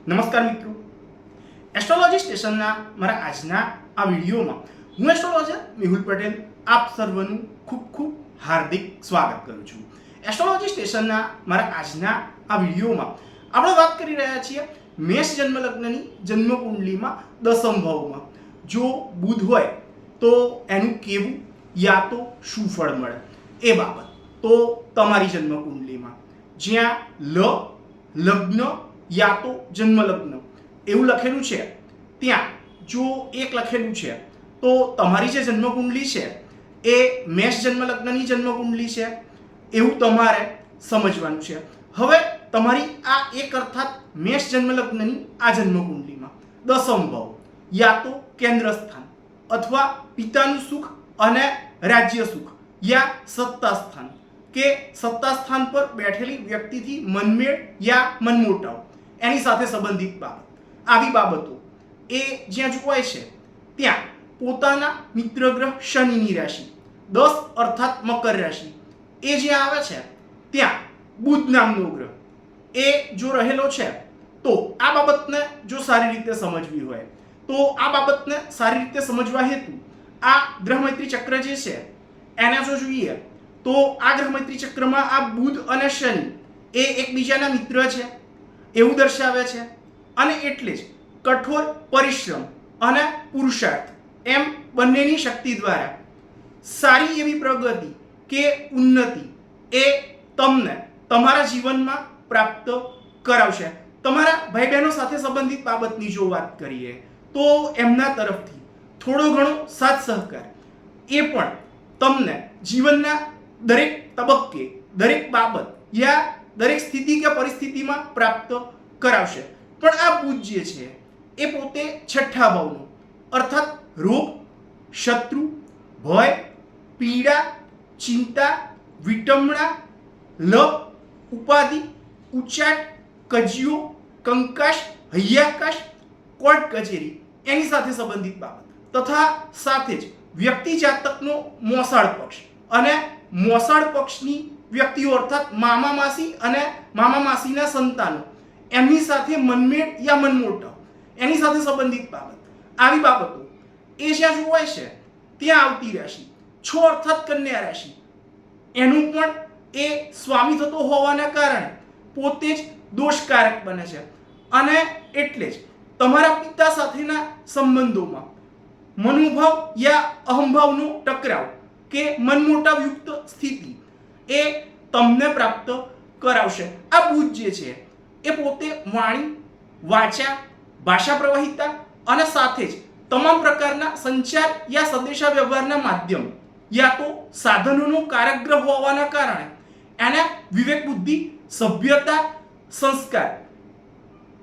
નમસ્કાર મિત્રો, એસ્ટ્રોલોજી સ્ટેશનના મારા આજના આ વિડીયોમાં હું એસ્ટ્રોલોજર મેહુલ પટેલ આપ સર્વનું ખૂબ ખૂબ હાર્દિક સ્વાગત કરું છું. એસ્ટ્રોલોજી સ્ટેશનના મારા આજના આ વિડીયોમાં આપણે વાત કરી રહ્યા છીએ મેષ જન્મ લગ્નની જન્મ કુંડલીમાં દસમ ભાવમાં જો બુધ હોય તો એનું કેવું યા તો શું ફળ મળે એ બાબત. તો તમારી જન્મ કુંડલીમાં જ્યાં લગ્ન યા તો જન્મ લગ્ન એવું લખેલું છે ત્યાં જો એક લખેલું છે તો તમારી જે જન્મ કુંડલી છે એ મેષ જન્મ લગ્નની જન્મ કુંડલી છે એવું તમારે સમજવાનું છે. હવે તમારી આ એક અર્થાત મેષ જન્મ લગ્નની આ જન્મ કુંડલીમાં દસમ ભાવ યા તો કેન્દ્ર સ્થાન અથવા પિતાનું સુખ અને રાજ્ય સુખ યા સત્તા સ્થાન કે સત્તા સ્થાન પર બેઠેલી વ્યક્તિથી મનમેળ યા મનમોટાવ એની સાથે સંબંધિત બાબત, આવી બાબતો એ જ્યાં જોવાય છે ત્યાં પોતાના મિત્ર ગ્રહ શનિની રાશિ 10 અર્થાત મકર રાશિ એ જ્યાં આવે છે ત્યાં બુધ નામનો ગ્રહ એ જો રહેલો છે તો આ બાબતને જો સારી રીતે સમજવી હોય તો આ બાબતને સારી રીતે સમજવા હેતુ આ ગ્રહ મૈત્રી ચક્ર જે છે એને જો જોઈએ તો આ ગ્રહ મૈત્રી ચક્રમાં આ બુધ અને શનિ એ એકબીજાના મિત્ર છે એવું દર્શાવે છે અને એટલે જ કઠોર પરિશ્રમ અને પુરુષાર્થ એમ બંનેની શક્તિ દ્વારા સારી એવી પ્રગતિ કે ઉન્નતિ એ તમને તમારા જીવનમાં પ્રાપ્ત કરાવશે. તમારા ભાઈ બહેનો સાથે સંબંધિત બાબતની જો વાત કરીએ તો એમના તરફથી થોડો ઘણો સાથ સહકાર એ પણ તમને જીવનના દરેક તબક્કે દરેક બાબત યા દરેક સ્થિતિ કે પરિસ્થિતિમાં પ્રાપ્ત કરાવશે. પણ આ બુધ જે છે એ પોતે છઠ્ઠા ભાવનો અર્થાત રોગ, શત્રુ, ભય, પીડા, ચિંતા, વિટંબણા, ઉપાધિ, ઉચાટ, કજિયો, કંકાશ, હૈયાકાશ, કોર્ટ કચેરી એની સાથે સંબંધિત બાબત તથા સાથે જ વ્યક્તિ જાતકનો મોસાળ પક્ષ અને મોસાળ પક્ષની વ્યક્તિઓ અર્થાત મામા માસી અને મામા માસીના સંતાનો એમની સાથે મનમેળ યા મનમોટાવ એની સાથે સંબંધિત બાબત, આવી બાબતો એ જ્યાં જોવાય છે ત્યાં આવતી રાશિ 6 અર્થાત કન્યા રાશિ એનું પણ એ સ્વામી થતો હોવાના કારણે પોતે જ દોષકારક બને છે અને એટલે જ તમારા પિતા સાથેના સંબંધોમાં મનોભાવ યા અહંભાવનો ટકરાવ કે મનમોટાવ યુક્ત સ્થિતિ એ તમને પ્રાપ્ત કરાવશે. આ બુધ જે છે એ પોતે વાણી, વાચા, ભાષા પ્રવાહિતા અને સાથે જ તમામ પ્રકારના સંચાર યા સંદેશા વ્યવહારના માધ્યમ યા તો સાધનોનો કારકગ્રહ હોવાના કારણે એને વિવેક બુદ્ધિ, સભ્યતા, સંસ્કાર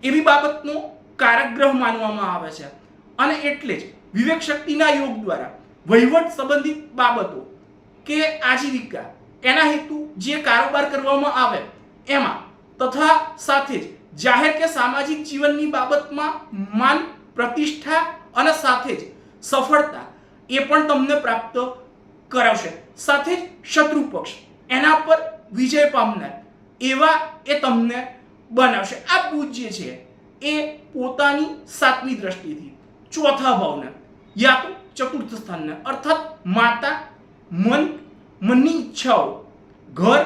એવી બાબતનો કારકગ્રહ માનવામાં આવે છે અને એટલે જ વિવેક શક્તિના યોગ દ્વારા વહીવટ સંબંધિત બાબતો કે આજીવિકા એના હેતુ જે કારોબાર કરવામાં આવે એમાં તથા સાથે જ જાહેર કે સામાજિક જીવનની બાબતમાં માન, પ્રતિષ્ઠા અને સાથે જ સફળતા એ પણ તમને પ્રાપ્ત કરાવશે. સાથે જ શત્રુ પક્ષ એના પર વિજય પામનાર એવા એ તમને બનાવશે. આ બુધ જે છે એ પોતાની 7મી દ્રષ્ટિથી ચોથા ભાવને યા તો ચતુર્થ સ્થાનને અર્થાત માતા, મનની ઈચ્છાઓ, ઘર,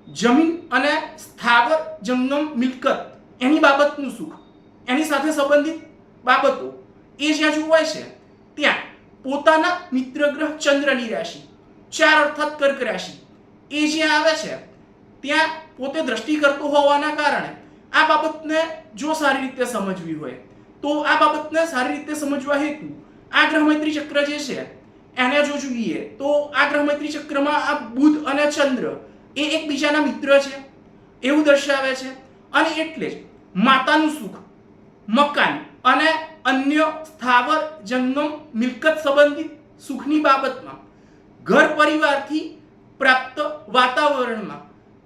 જમીન અને સ્થાવર જંગમ મિલકત એની બાબતનું સુખ એની સાથે સંબંધિત બાબતો એ જ્યાં જોવાય છે ત્યાં પોતાના મિત્ર ગ્રહ ચંદ્રની રાશિ 4 અર્થાત કર્ક રાશિ એ જ્યાં આવે છે ત્યાં પોતે દ્રષ્ટિ કરતો હોવાના કારણે આ બાબતને જો સારી રીતે સમજવી હોય તો આ બાબતને સારી રીતે સમજવા હેતુ આ ગ્રહ મૈત્રી ચક્ર જે છે એને જો જોઈએ તો આ ગ્રહ મૈત્રી ચક્રમાં આ બુધ અને ચંદ્ર એ એકબીજાના મિત્ર છે એવું દર્શાવે છે અને એટલે જ માતાનું સુખ, મકાન અને અન્ય સ્થાવર જંગમ મિલકત સંબંધિત સુખની બાબતમાં ઘર પરિવારથી પ્રાપ્ત વાતાવરણમાં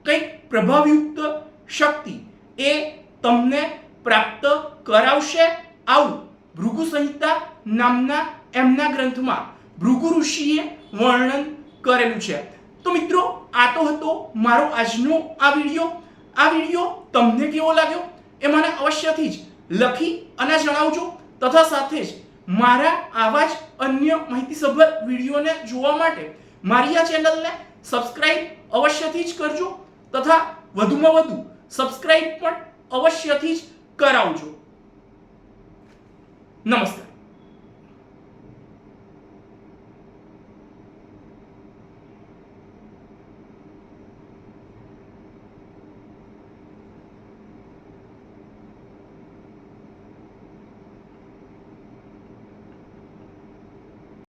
કંઈક પ્રભાવયુક્ત શક્તિ એ તમને પ્રાપ્ત કરાવશે. આવું ભૃગુ સંહિતા નામના એમના ગ્રંથમાં ભૃગુ ઋષિએ વર્ણન કરેલું છે. તો મિત્રો આ તો હતો મારો આજનો આ વિડીયો તમને કેવો લાગ્યો એ મને અવશ્યથી જ લખી અને જણાવજો તથા સાથે જ મારા આવા જ અન્ય માહિતીસભર વિડીયોને જોવા માટે મારી આ ચેનલને સબસ્ક્રાઇબ અવશ્યથી જ કરજો તથા વધુમાં વધુ સબસ્ક્રાઇબ પણ અવશ્યથી જ કરાવજો. નમસ્કાર.